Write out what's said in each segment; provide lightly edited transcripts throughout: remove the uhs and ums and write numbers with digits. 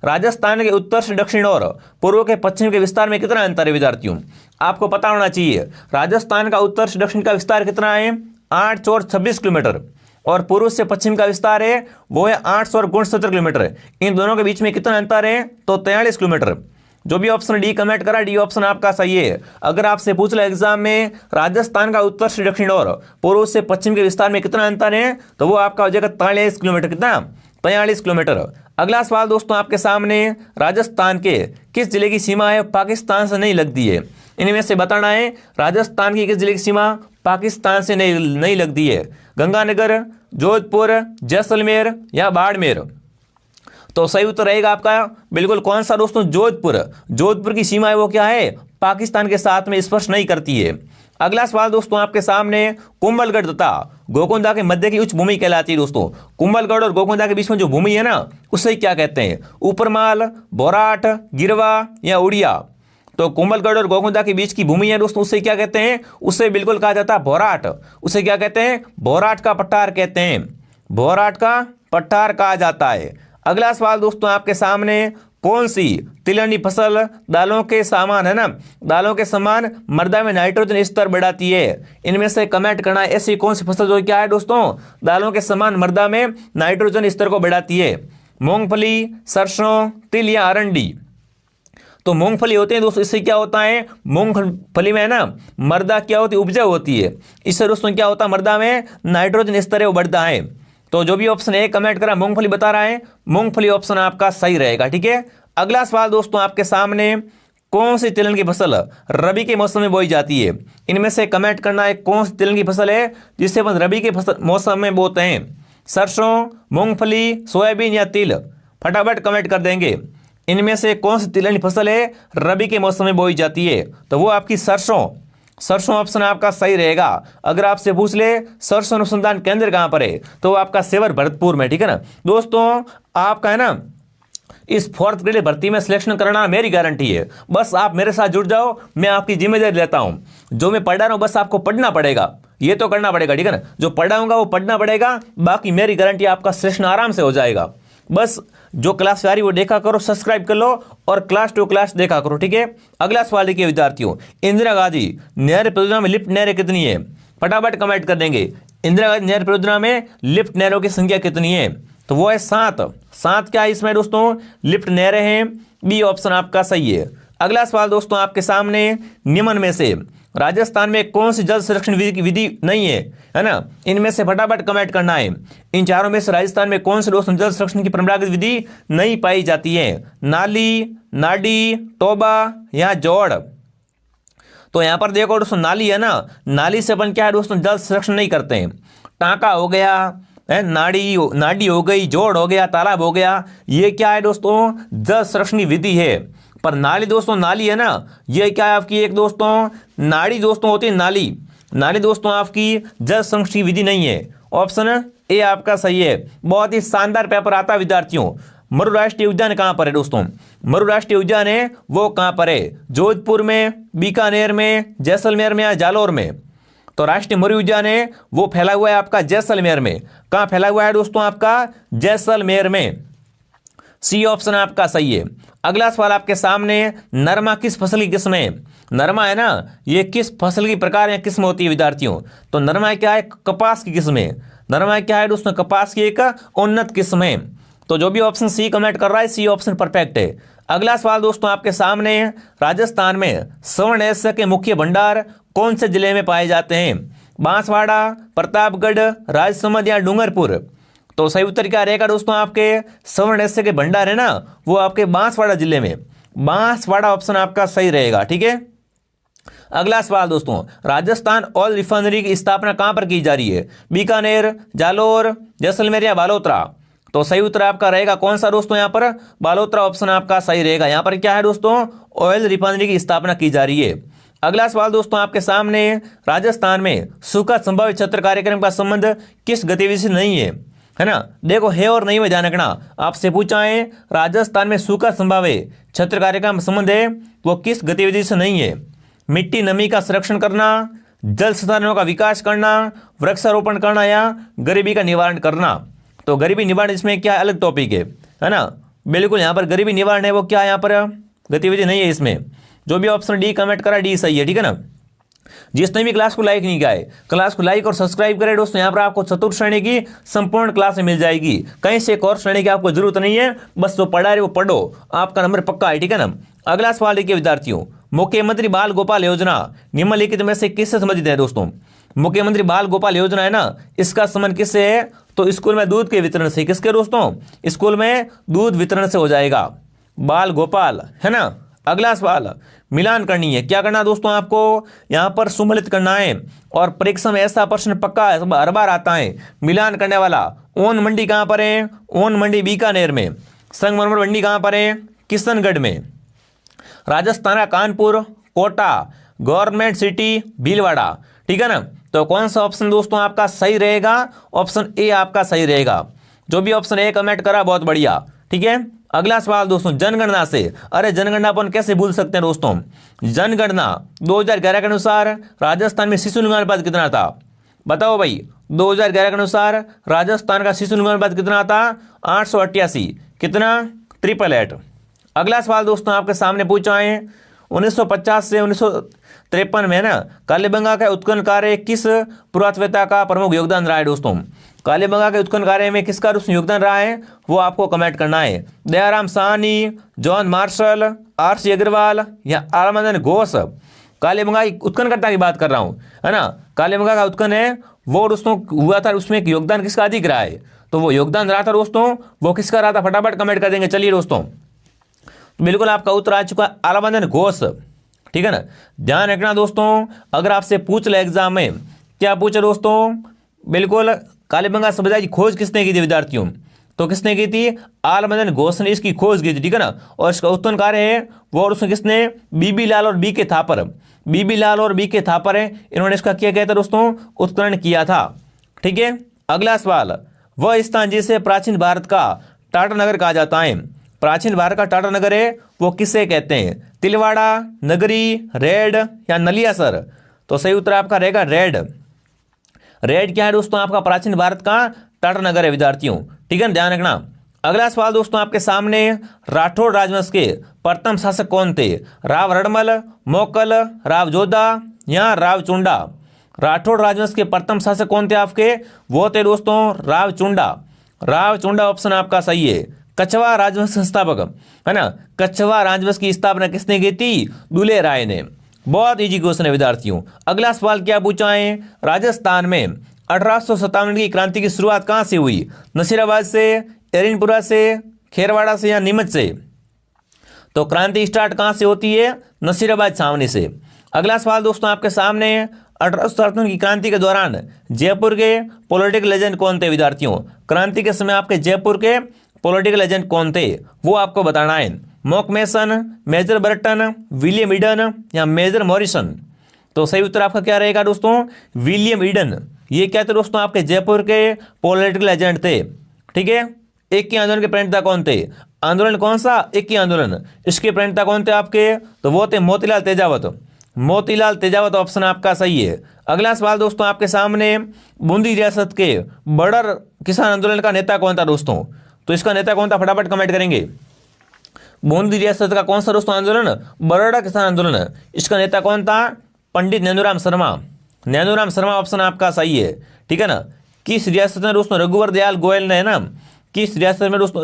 राजस्थान के उत्तर से दक्षिण और पूर्व के पश्चिम के विस्तार में कितना अंतर है विद्यार्थियों? आपको पता होना चाहिए राजस्थान का उत्तर से दक्षिण का विस्तार कितना है, 8 चौर 26 किलोमीटर, और पूर्व से पश्चिम का विस्तार है वो है 8 और 69 किलोमीटर। इन दोनों के बीच में कितना अंतर है, तो 43 किलोमीटर। जो भी ऑप्शन डी कमेंट करा, डी ऑप्शन आपका सही है। अगर आपसे पूछ ले एग्जाम में राजस्थान का उत्तर से दक्षिण और पूर्व से पश्चिम के विस्तार में कितना अंतर है, तो वो आपका हो जाएगा 43 किलोमीटर। कितना? 43 किलोमीटर। अगला सवाल दोस्तों आपके सामने, राजस्थान के किस जिले की सीमा है पाकिस्तान से नहीं लगती है? इनमें से बताना है राजस्थान की किस जिले की सीमा पाकिस्तान से नहीं लगती है। गंगानगर, जोधपुर, जैसलमेर या बाड़मेर? तो सही उत्तर रहेगा आपका बिल्कुल कौन सा दोस्तों? जोधपुर। जोधपुर की सीमा है वो क्या है, पाकिस्तान के साथ में स्पर्श नहीं करती है। अगला सवाल दोस्तों आपके सामने, कुंभलगढ़ तथा गोकुंदा के मध्य की उच्च भूमि कहलाती है दोस्तों। कुंभलगढ़ और गोकुंदा के बीच में जो भूमि है ना, उसे क्या कहते हैं? ऊपरमाल, बोराट, गिरवा या उड़िया? तो कुंभलगढ़ और गोकुंदा के बीच की भूमि है दोस्तों, उसे क्या कहते हैं? उसे बिल्कुल कहा जाता है बोराट। उसे क्या कहते हैं? बोराट का पठार कहते हैं। बोराट का पठार कहा जाता है। अगला सवाल दोस्तों आपके सामने, कौन सी तिलहनी फसल दालों के समान है ना, दालों के समान मृदा में नाइट्रोजन स्तर बढ़ाती है? इनमें से कमेंट करना है ऐसी कौन सी फसल जो क्या है दोस्तों, दालों के समान मृदा में नाइट्रोजन स्तर को बढ़ाती है? मूंगफली, सरसों, तिल या अरंडी? तो मूंगफली होते हैं दोस्तों, इससे क्या होता है, मूंगफली में है ना मृदा क्या होती है, उपजाऊ होती है। इससे दोस्तों क्या होता है, मृदा में नाइट्रोजन स्तर है वो बढ़ता है। तो जो भी ऑप्शन ए कमेंट करा मूंगफली बता रहा है, मूंगफली ऑप्शन आपका सही रहेगा। ठीक है। अगला सवाल दोस्तों आपके सामने, कौन सी तिलहन की फसल रबी के मौसम में बोई जाती है? इनमें से कमेंट करना है कौन सी तिलहन की फसल है जिसे अपन रबी के मौसम में बोते हैं? सरसों, मूंगफली, सोयाबीन या तिल? फटाफट कमेंट कर देंगे। इनमें से कौन सी तिलहन की फसल है रबी के मौसम में बोई जाती है? तो वो आपकी सरसों। सरसों ऑप्शन आपका सही रहेगा। अगर आपसे पूछ ले सरसों अनुसंधान केंद्र कहां पर है, तो आपका सेवर भरतपुर में। ठीक है ना दोस्तों, आपका है ना इस 4th ग्रेड भर्ती में सिलेक्शन करना मेरी गारंटी है। बस आप मेरे साथ जुड़ जाओ, मैं आपकी जिम्मेदारी लेता हूं। जो मैं पढ़ा रहा हूं बस आपको पढ़ना पड़ेगा, ये तो करना पड़ेगा। ठीक है ना, जो पढ़ाऊंगा वो पढ़ना पड़ेगा, बाकी मेरी गारंटी आपका सिलेक्शन आराम से हो जाएगा। बस जो क्लास आ रही वो देखा करो, सब्सक्राइब कर लो और क्लास टू क्लास देखा करो। ठीक है। अगला सवाल देखिए विद्यार्थियों, इंदिरा गांधी नहर परियोजना में लिफ्ट नहरें कितनी है? फटाफट कमेंट कर देंगे। इंदिरा गांधी नहर परियोजना में लिफ्ट नहरों की संख्या कितनी है? तो वो है 7। 7 क्या है इसमें दोस्तों? लिफ्ट नहरें हैं। बी ऑप्शन आपका सही है। अगला सवाल दोस्तों आपके सामने, निम्न में से राजस्थान में कौन सी जल संरक्षण विधि नहीं है ना? इनमें से फटाफट कमेंट करना है। इन चारों में से राजस्थान में कौन से दोस्तों जल संरक्षण की परंपरागत विधि नहीं पाई जाती है? नाली, नाडी, टोबा या जोड़? तो यहां पर देखो दोस्तों, नाली है ना, नाली से अपन क्या है दोस्तों जल संरक्षण नहीं करते हैं। टांका हो गया है, नाडी हो गई, जोड़ हो गया, तालाब हो गया, ये क्या है दोस्तों जल संरक्षण की विधि है। पर नाली दोस्तों, नाली है ना, ये क्या है आपकी एक दोस्तों नाड़ी दोस्तों होती है नाली। नाली दोस्तों आपकी जल संरक्षण की विधि नहीं है। ऑप्शन ए आपका सही है। बहुत ही शानदार पेपर आता है विद्यार्थियों। मरु राष्ट्रीय उद्यान कहां पर है दोस्तों? मरु राष्ट्रीय उद्यान है वो कहां पर है? जोधपुर में, बीकानेर में, जैसलमेर में या जालौर में? तो राष्ट्रीय मरु उद्यान है वो फैला हुआ है आपका जैसलमेर में। कहां फैला हुआ है दोस्तों? आपका जैसलमेर में। सी ऑप्शन आपका सही है। अगला सवाल आपके सामने, नरमा किस फसल की किस्म है? नरमा है ना, ये किस फसल की प्रकार या किस्म होती है विद्यार्थियों? तो नरमा क्या है? कपास की किस्म है। नरमा क्या है दोस्तों? कपास की एक उन्नत किस्म है। तो जो भी ऑप्शन सी कमेंट कर रहा है, सी ऑप्शन परफेक्ट है। अगला सवाल दोस्तों आपके सामने, राजस्थान में स्वर्ण एशिया के मुख्य भंडार कौन से जिले में पाए जाते हैं? बांसवाड़ा, प्रतापगढ़, राजसमंद या डूंगरपुर? तो सही उत्तर क्या रहेगा दोस्तों? आपके स्वर्ण एशिया के भंडार है ना वो आपके बांसवाड़ा जिले में। बांसवाड़ा ऑप्शन आपका सही रहेगा। ठीक है। अगला सवाल दोस्तों, राजस्थान ऑयल रिफाइनरी की स्थापना कहां पर की जा रही है? बीकानेर, जालोर, जैसलमेर या बालोतरा? तो सही उत्तर आपका रहेगा कौन सा दोस्तों? यहां पर बालोतरा ऑप्शन आपका सही रहेगा। यहां पर क्या है दोस्तों? ऑयल रिफाइनरी की स्थापना की जा रही है। अगला सवाल दोस्तों आपके सामने, राजस्थान में सूखा संभावित क्षेत्र कार्यक्रम का संबंध किस गतिविधि से नहीं है ना? देखो है और नहीं में ध्यान रखना। आपसे पूछा है राजस्थान में सूखा संभावित क्षेत्र कार्यक्रम का संबंध है वो किस गतिविधि से नहीं है? मिट्टी नमी का संरक्षण करना, जल संसाधनों का विकास करना, वृक्षारोपण करना या गरीबी का निवारण करना? तो गरीबी निवारण इसमें क्या अलग टॉपिक है ना? बिल्कुल यहाँ पर गरीबी निवारण है वो क्या यहाँ पर गतिविधि नहीं है इसमें। जो भी ऑप्शन डी कमेंट करा डी सही है, ठीक है ना। जिसने भी क्लास को लाइक नहीं किया है, क्लास को लाइक और सब्सक्राइब करें दोस्तों। यहाँ पर आपको चतुर्थ श्रेणी की संपूर्ण क्लास मिल जाएगी, कहीं से एक और श्रेणी की आपको जरूरत नहीं है, बस जो पढ़ा रहे वो पढ़ो, आपका नंबर पक्का है, ठीक है ना। अगला सवाल देखिए विद्यार्थियों, मुख्यमंत्री बाल गोपाल योजना निम्नलिखित में से किससे संबंधित है दोस्तों। मुख्यमंत्री बाल गोपाल योजना है ना, इसका संबंध किससे है, तो स्कूल में दूध के वितरण से। किसके दोस्तों, स्कूल में दूध वितरण से हो जाएगा, बाल गोपाल, है ना। अगला सवाल, मिलान करनी है, क्या करना दोस्तों, आपको यहाँ पर सुमेलित करना है, और परीक्षा में ऐसा प्रश्न पक्का हर बार आता है मिलान करने वाला। ओन मंडी कहाँ पर है, ओन मंडी बीकानेर में। संगमरमर मंडी कहाँ पर है, किशनगढ़ में। राजस्थान का कानपुर, कोटा, गवर्नमेंट सिटी भीलवाड़ा, ठीक है ना। तो कौन सा ऑप्शन दोस्तों आपका सही रहेगा, ऑप्शन ए आपका सही रहेगा। जो भी ऑप्शन ए कमेंट करा बहुत बढ़िया, ठीक है। अगला सवाल दोस्तों, जनगणना से, अरे जनगणना अपन कैसे भूल सकते हैं दोस्तों। जनगणना 2011 के अनुसार राजस्थान में शिशु लिंग अनुपात कितना था, बताओ भाई। 2011 के अनुसार राजस्थान का शिशु लिंग अनुपात कितना था, 888, कितना, 888। अगला सवाल दोस्तों आपके सामने पूछा है 1950 से 1953 में ना कालीबंगा का उत्खनन कार्य किस पुरातत्ववेत्ता का प्रमुख योगदान रहा है दोस्तों। कालीबंगा के उत्खनन कार्य में किसका योगदान रहा है वो आपको कमेंट करना है। Dayaram Sahni, John Marshall, R C. Agarwal या आलमदन घोष। कालीबंगा की उत्खननकर्ता की बात कर रहा हूँ, है ना। कालीबंगा का उत्खनन है वो दोस्तों हुआ था, उसमें योगदान किसका अधिक रहा है, तो वो योगदान रहा था दोस्तों, वो किसका रहा था, फटाफट कमेंट कर देंगे। चलिए दोस्तों, बिल्कुल आपका उत्तर आ चुका है, आलमदन घोष, ठीक है ना। ध्यान रखना दोस्तों, अगर आपसे पूछ ले एग्जाम में, क्या पूछे दोस्तों, बिल्कुल कालीबंगा समुदाय की खोज किसने की थी विद्यार्थियों, तो किसने की थी, आलमदन घोष ने इसकी खोज की थी, ठीक है ना। और इसका उत्खनन कार्य है वो और उसमें किसने, बीबी लाल और बी के थापर, बीबी लाल और बी के थापर है, इन्होंने इसका क्या कहता दोस्तों, उत्खनन किया था, ठीक है। अगला सवाल, वह स्थान जिसे प्राचीन भारत का टाटा नगर कहा जाता है, प्राचीन भारत का टाटा नगर है वो किसे कहते हैं, तिलवाड़ा, नगरी, रेड या नलियासर। तो सही उत्तर आपका रहेगा रेड। रेड क्या है दोस्तों, आपका प्राचीन भारत का टाटा नगर है विद्यार्थियों, ठीक है ना, ध्यान रखना। अगला सवाल दोस्तों आपके सामने, राठौड़ राजवंश के प्रथम शासक कौन थे, राव रणमल, मोकल, राव जोधा या राव चुंडा। राठौड़ राजवंश के प्रथम शासक कौन थे आपके, वो थे दोस्तों राव चुंडा। राव चुंडा ऑप्शन आपका सही है। कछवा राजवंश संस्थापक, है ना, कछवा राजवंश की स्थापना किसने की थी, दुले राय ने। बहुत इजी क्वेश्चन है विद्यार्थियों। अगला सवाल क्या पूछा है, राजस्थान में 1857 की क्रांति की शुरुआत कहां से हुई, नसीराबाद से, एरिनपुरा से, खेरवाड़ा से या नीमच से। तो क्रांति स्टार्ट कहां से होती है, नसीराबाद छावनी से। अगला सवाल दोस्तों आपके सामने, 1857 की क्रांति के दौरान जयपुर के पॉलिटिकल एजेंट कौन थे विद्यार्थियों। क्रांति के समय आपके जयपुर के पॉलिटिकल एजेंट कौन थे वो आपको बताना है। मॉकमेसन, मेजर बर्टन, विलियम ईडन या मेजर मॉरिसन। तो सही उत्तर आपका क्या रहेगा दोस्तों, विलियम ईडन। ये क्या थे दोस्तों, आपके जयपुर के पॉलिटिकल एजेंट थे, ठीक है। एक ही आंदोलन के प्रणेता कौन थे, आंदोलन कौन सा, एक ही आंदोलन, इसके प्रणेता कौन थे आपके, तो वो थे मोतीलाल तेजावत। मोतीलाल तेजावत ऑप्शन आपका सही है। अगला सवाल दोस्तों आपके सामने, बूंदी रियासत के बर्डर किसान आंदोलन का नेता कौन था दोस्तों। तो इसका नेता कौन था, फटाफट कमेंट करेंगे। बूंदी रियासत का कौन सा दोस्तों आंदोलन, बरोड़ा किसान आंदोलन, इसका नेता कौन था, पंडित नैनूराम शर्मा। नैनूराम शर्मा ऑप्शन आपका सही है, ठीक है ना। किस रियासत में दोस्तों, रघुवर दयाल गोयल ने, है ना, किस रियासत में दोस्तों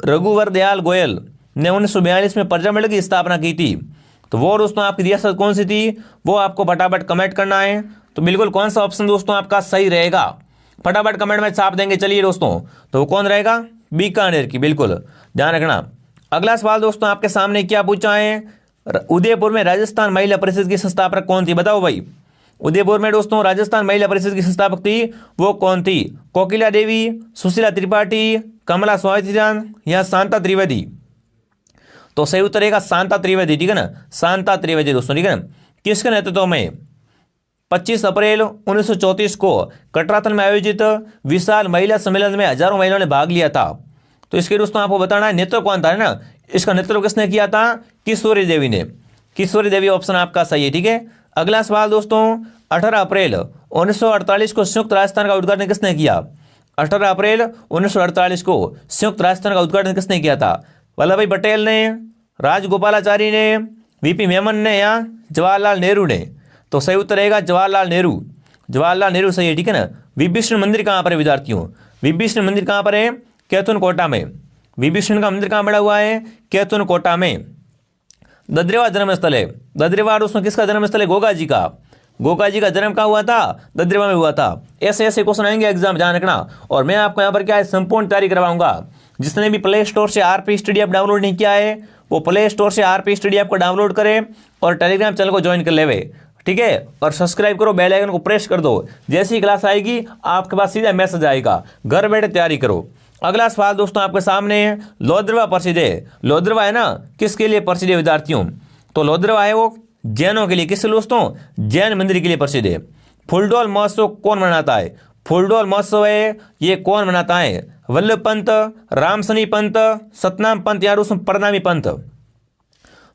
रघुवर दयाल गोयल ने 1942 में प्रजा मंडल की स्थापना की थी। तो वो दोस्तों आपकी रियासत कौन सी थी वो आपको फटाफट कमेंट करना है। तो बिल्कुल कौन सा ऑप्शन दोस्तों आपका सही रहेगा, फटाफट कमेंट में छाप देंगे। चलिए दोस्तों, तो वो कौन रहेगा, बीकानेर की, बिल्कुल ध्यान रखना। अगला सवाल दोस्तों आपके सामने क्या पूछा है, उदयपुर में राजस्थान महिला परिषद की संस्थापक कौन थी, बताओ भाई। उदयपुर में दोस्तों राजस्थान महिला परिषद की संस्थापक थी वो कौन थी, कोकिला देवी, सुशीला त्रिपाठी, कमला स्वातिजान या शांता त्रिवेदी। तो सही उत्तर रहेगा शांता त्रिवेदी, ठीक है ना, शांता त्रिवेदी दोस्तों, ठीक है ना। किसके नेतृत्व में 25 अप्रैल 1934 को कटरातल में आयोजित विशाल महिला सम्मेलन में हजारों महिलाओं ने भाग लिया था। तो इसके दोस्तों आपको बताना है नेतृत्व कौन था, है ना, इसका नेतृत्व किसने किया था, किशोरी देवी ने। किशोरी देवी ऑप्शन आपका सही है, ठीक है। अगला सवाल दोस्तों, 18 अप्रैल 1948 को संयुक्त राजस्थान का उद्घाटन किसने किया, 18 अप्रैल 1948 को संयुक्त राष्ट्र का उद्घाटन किसने किया था? वल्लभ भाई पटेल ने, राजगोपालाचारी ने, वीपी मेमन ने या जवाहरलाल नेहरू ने? तो सही उत्तर रहेगा जवाहरलाल नेहरू। जवाहरलाल नेहरू सही है, ठीक है ना। विभीषण मंदिर कहाँ पर है विद्यार्थियों? विभीषण मंदिर कहाँ पर है? कैथून कोटा में। विभीषण का मंदिर कहाँ बना हुआ है? कैथून कोटा में। ददरेवा जन्मस्थल है। ददरेवा उसमें किसका जन्मस्थल है? गोगा जी का। गोगा जी का जन्म कहाँ हुआ था? ददरेवा में हुआ था। ऐसे ऐसे क्वेश्चन आएंगे एग्जाम, ध्यान रखना। और मैं आपको यहाँ पर क्या है, संपूर्ण तैयारी करवाऊंगा। जिसने भी प्ले स्टोर से आरपी स्टडी ऐप डाउनलोड नहीं किया है वो प्ले स्टोर से आरपी स्टडी ऐप को डाउनलोड करे और टेलीग्राम चैनल को ज्वाइन कर लेवे, ठीक है। और सब्सक्राइब करो, बेल आइकन को प्रेस कर दो। जैसी ही क्लास आएगी आपके पास सीधा मैसेज आएगा। घर बैठे तैयारी करो। अगला सवाल दोस्तों आपके सामने है, लोद्रवा प्रसिद्ध है। लोद्रवा है ना, किसके लिए प्रसिद्ध है विद्यार्थियों? तो लोद्रवा है वो जैनों के लिए। किसके लिए दोस्तों? जैन मंदिर के लिए प्रसिद्ध है। फूलडोल महोत्सव कौन मनाता है? फूलडोल महोत्सव है ये कौन मनाता है? वल्लभ पंत, रामसनी पंत, सतनाम पंत या प्रणामी पंत?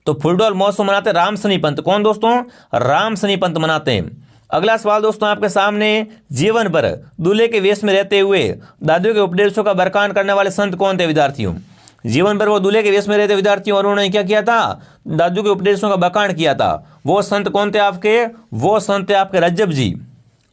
तो फूलडोल महोत्सव मनाते रामसनी पंत। कौन दोस्तों? रामसनी पंत मनाते हैं। अगला सवाल दोस्तों आपके सामने, जीवन भर दूल्हे के वेश में रहते हुए दादियों के उपदेशों का बरकान करने वाले संत कौन थे विद्यार्थियों? जीवन भर वो दूल्हे के वेश में रहते विद्यार्थियों और उन्होंने क्या किया था? दादू के उपदेशों का बरकान किया था। वो संत कौन थे आपके? वो संत थे आपके रज्जब जी,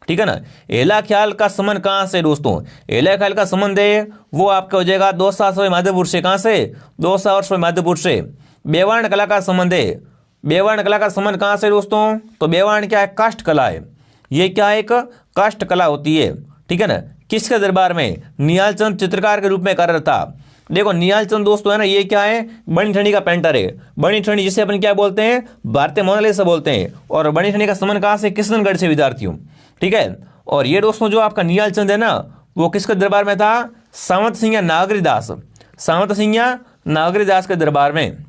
ठीक है ना। एला ख्याल का संबंध कहाँ से दोस्तों? एला ख्याल का संबंध है वो आपका हो जाएगा दौसा सवाई माधोपुर से। कहाँ से? दौसा और सवाई माधोपुर से। बेवाण कला का संबंध है। बेवाण कला का संबंध कहाँ से दोस्तों? तो बेवाण क्या है? काष्ठ कला है। ये क्या है? एक काष्ठ कला होती है, ठीक है ना। किसके दरबार में? निहाल चंद चित्रकार के रूप में कार्यरत था। देखो निहाल चंद दोस्तों है ना, ये क्या है? बनी ठंडी का पेंटर है। बनी ठंडी जिसे अपन क्या बोलते हैं? भारतीय मोनालिसा बोलते हैं। और बनी ठंडी का संबंध कहाँ से? किशनगढ़ से विद्यार्थियों, ठीक है। और ये दोस्तों जो आपका निहाल चंद है ना, वो किसके दरबार में था? सावंत सिंह नागरीदास। सावंत सिंह नागरीदास के दरबार में।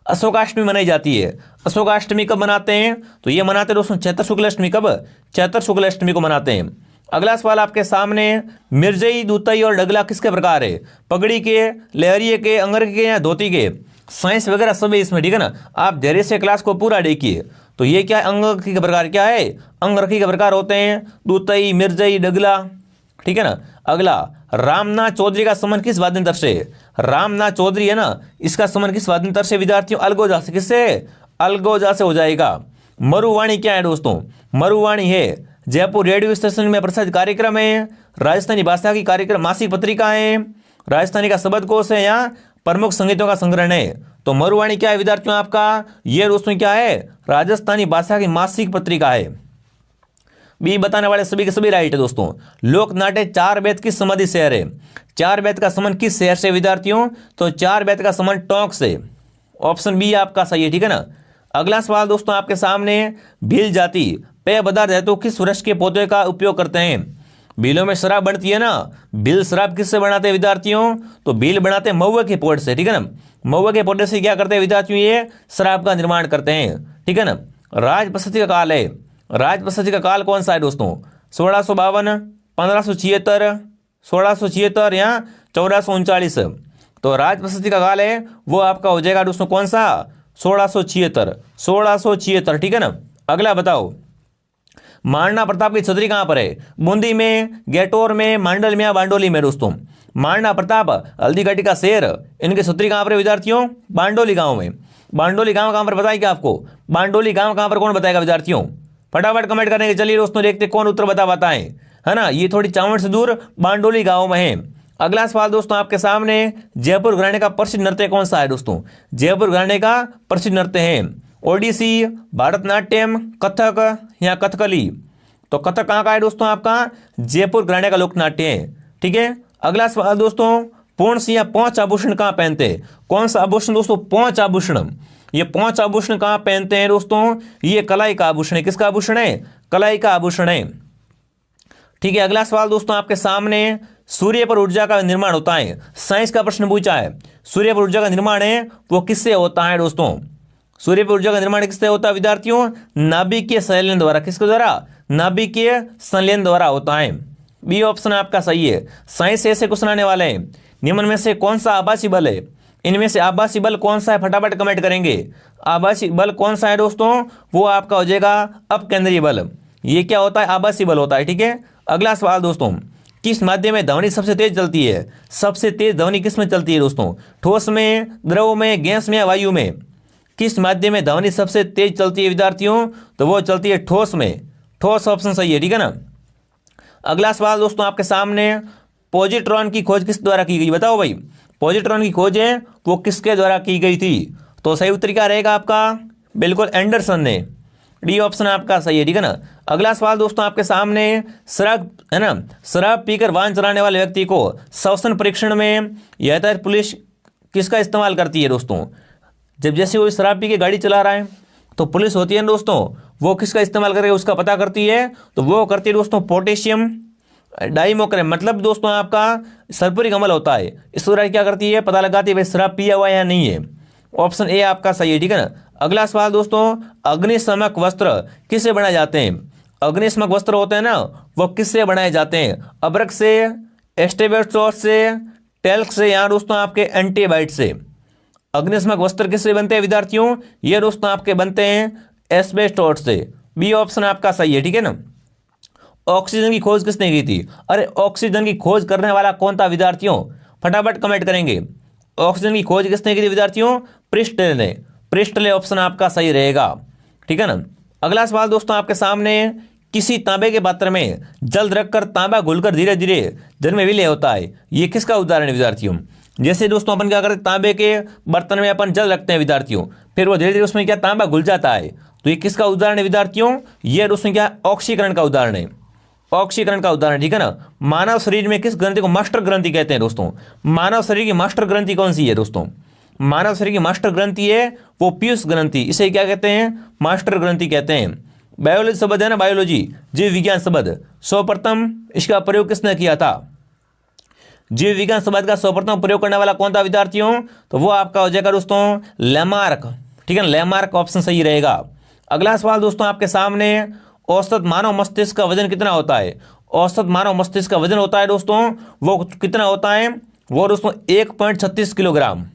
अशोकाष्टमी मनाई जाती है। अशोकाष्टमी कब मनाते हैं? तो ये मनाते हैं दोस्तों चैत्र शुक्ल अष्टमी। कब? चैत्र शुक्ल अष्टमी को मनाते हैं। अगला सवाल आपके सामने, मिर्जई, दूतई और डगला किसके प्रकार है? पगड़ी के, लहरिये के, अंगर के या धोती के? साइंस वगैरह सब है इसमें, ठीक है ना। आप धैर्य से क्लास को पूरा देखिए। तो ये क्या है? अंगरखी के प्रकार। क्या है? अंगरखी के प्रकार होते हैं दूतई, मिर्जई, डगला, ठीक है ना। अगला, रामनाथ चौधरी का संबंध किस वाद्यंत्र से? रामनाथ चौधरी है ना, इसका संबंध किस वाद्यंत्र से विद्यार्थियों? अलगोजा से। किससे? अलगोजा से हो जाएगा। मरुवाणी क्या है दोस्तों? मरुवाणी है जयपुर रेडियो स्टेशन में प्रसारित कार्यक्रम है। राजस्थानी भाषा की कार्यक्रम मासिक पत्रिका है। राजस्थानी का शब्दकोश है या प्रमुख संगीतों का संग्रहण है। तो मरुवाणी क्या है विद्यार्थियों आपका? ये दोस्तों क्या है? राजस्थानी भाषा की मासिक पत्रिका है। बी बताने वाले सभी के सभी राइट है दोस्तों। लोकनाट्य चार बेत किस समाधि शहर है? चार बेत का संबंध किस शहर से विद्यार्थियों? तो चार बेत का संबंध टोंक से। ऑप्शन बी आपका सही है, ठीक है ना। अगला सवाल दोस्तों आपके सामने, भील जाति पेय पदार्थ हेतु किस वृक्ष के पौधे का उपयोग करते हैं? भीलों में शराब बनती है ना, भील शराब किससे बनाते हैं विद्यार्थियों? तो भील बनाते हैं महुए के पौधे से, ठीक है ना। महुए के पौधे से क्या करते हैं विद्यार्थियों? ये शराब का निर्माण करते हैं, ठीक है ना। राजप्रशस्ति का काल है। राजप्रशस्ति का काल कौन सा है दोस्तों? 1652, 1576, 1676 या 1439। तो राजप्रशस्ति का काल है वो आपका हो जाएगा दोस्तों कौन सा? 1676। 1676, ठीक है ना। अगला बताओ, महाराणा प्रताप की छतरी कहां पर है? बूंदी में, गेटोर में, मांडल में या बांडोली में दोस्तों? महाराणा प्रताप हल्दी घाटी का शेर, इनकी छतरी कहां पर है विद्यार्थियों? बांडोली गांव में। बांडोली गांव कहां पर बताएगा आपको? बांडोली गांव कहां पर कौन बताएगा विद्यार्थियों? फटाफट कमेंट करने के। चलिए दोस्तों देखते कौन उत्तर बता पाता है ना। ये थोड़ी चावड़ से दूर बांडोली गांव में है। अगला सवाल दोस्तों आपके सामने, जयपुर घराने का प्रसिद्ध नृत्य कौन सा है दोस्तों? जयपुर घराने का प्रसिद्ध नृत्य है ओडिसी, भारतनाट्यम, कथक या कथकली? तो कथक कहाँ का है दोस्तों? आपका जयपुर घराने का लोकनाट्य है, ठीक है। अगला सवाल दोस्तों, पूर्ण सिंह या पांच आभूषण कहाँ पहनते हैं? कौन सा आभूषण दोस्तों? पांच आभूषण। ये पांच आभूषण कहाँ पहनते हैं दोस्तों? ये कलाई का आभूषण है। किसका आभूषण है? कलाई का आभूषण है, ठीक है। अगला सवाल दोस्तों आपके सामने, सूर्य पर ऊर्जा का निर्माण होता है। साइंस का प्रश्न पूछा है। सूर्य पर ऊर्जा का निर्माण है वो किससे होता है दोस्तों? सूर्य पर ऊर्जा का निर्माण किससे होता है विद्यार्थियों? नाभिकीय संलयन द्वारा। किसके द्वारा? नाभिकीय संलयन द्वारा होता है। बी ऑप्शन आपका सही है। साइंस से ऐसे क्वेश्चन आने वाले हैं। निम्न में से कौन सा आभासी बल है? इनमें से आभासी बल कौन सा है? फटाफट कमेंट करेंगे। आभासी बल कौन सा है दोस्तों? वो आपका हो जाएगा अपकेंद्रीय बल। ये क्या होता है? आभासी बल होता है, ठीक है। अगला सवाल दोस्तों, किस माध्यम में ध्वनि सबसे तेज चलती है? सबसे तेज ध्वनि किस में चलती है दोस्तों? ठोस में, द्रव में, गैस में या वायु में? किस माध्यम में ध्वनि सबसे तेज चलती है विद्यार्थियों? तो वो चलती है ठोस में। ठोस ऑप्शन सही है, ठीक है ना। अगला सवाल दोस्तों आपके सामने, पॉजिट्रॉन की खोज किस द्वारा की गई? बताओ भाई, पॉजिट्रॉन की खोज है वो किसके द्वारा की गई थी? तो सही उत्तर क्या रहेगा आपका? बिल्कुल एंडरसन ने। डी ऑप्शन आपका सही है, ठीक है ना। अगला सवाल दोस्तों आपके सामने, शराब है ना, शराब पीकर वाहन चलाने वाले व्यक्ति को श्वसन परीक्षण में यातायात पुलिस किसका इस्तेमाल करती है दोस्तों? जब जैसे कोई शराब पी के गाड़ी चला रहा है तो पुलिस होती है ना दोस्तों, वो किसका इस्तेमाल करके उसका पता करती है? तो वो करती है दोस्तों पोटेशियम डाइमोक्रेम, मतलब दोस्तों आपका सल्फ्यूरिक अम्ल होता है, इस तरह क्या करती है? पता लगाती है भाई शराब पिया हुआ है या नहीं है। ऑप्शन ए आपका सही है, ठीक है ना। अगला सवाल दोस्तों, अग्निशमक वस्त्र किससे बनाए जाते हैं? अग्निशमक वस्त्र होते हैं ना, वो किससे बनाए जाते हैं? अब्रक से, एस्टेबेस्टोस से, टेल्क से या दोस्तों आपके एंटीबाइट से? अग्निशमक वस्त्र किससे बनते हैं विद्यार्थियों? ये दोस्तों आपके बनते हैं एस्बेस्टोस से। बी ऑप्शन आपका सही है, ठीक है ना। ऑक्सीजन की खोज किसने की थी? अरे ऑक्सीजन की खोज करने वाला कौन था विद्यार्थियों? फटाफट कमेंट करेंगे। ऑक्सीजन की खोज किसने की थी विद्यार्थियों? प्रिस्टले ने। प्रिस्टले ऑप्शन आपका सही रहेगा, ठीक है ना। अगला सवाल दोस्तों आपके सामने, किसी तांबे के पात्र में जल रखकर तांबा घुलकर धीरे धीरे जल में विलय होता है, ये किसका उदाहरण है विद्यार्थियों? जैसे दोस्तों अपन क्या करते हैं, तांबे के बर्तन में अपन जल रखते हैं विद्यार्थियों, फिर वो धीरे धीरे उसमें क्या तांबा घुल जाता है, तो ये किसका उदाहरण है विद्यार्थियों? ये दोस्तों क्या ऑक्सीकरण का उदाहरण है। ऑक्सीकरण का उदाहरण, ठीक है ना। मानव शरीर में किस ग्रंथि को मास्टर ग्रंथि कहते हैं दोस्तों? मानव शरीर की मास्टर ग्रंथि कौन सी है दोस्तों? मानव शरीर की मास्टर ग्रंथि है वो पीयूष ग्रंथि, इसे क्या कहते हैं? मास्टर ग्रंथि कहते हैं। बायोलॉजी शब्द है ना, बायोलॉजी जीव विज्ञान शब्द, सर्वप्रथम इसका प्रयोग किसने किया था? जीव विज्ञान शब्द का सर्वप्रथम प्रयोग करने वाला कौन था विद्यार्थियों? तो वो आपका हो जाएगा दोस्तों लेमार्क, ठीक है ना। लेमार्क ऑप्शन सही रहेगा। अगला सवाल दोस्तों आपके सामने, औसत मानव मस्तिष्क का वजन कितना होता है? औसत मानव मस्तिष्क का वजन होता है दोस्तों, वो कितना होता है? वो दोस्तों 1.36 किलोग्राम।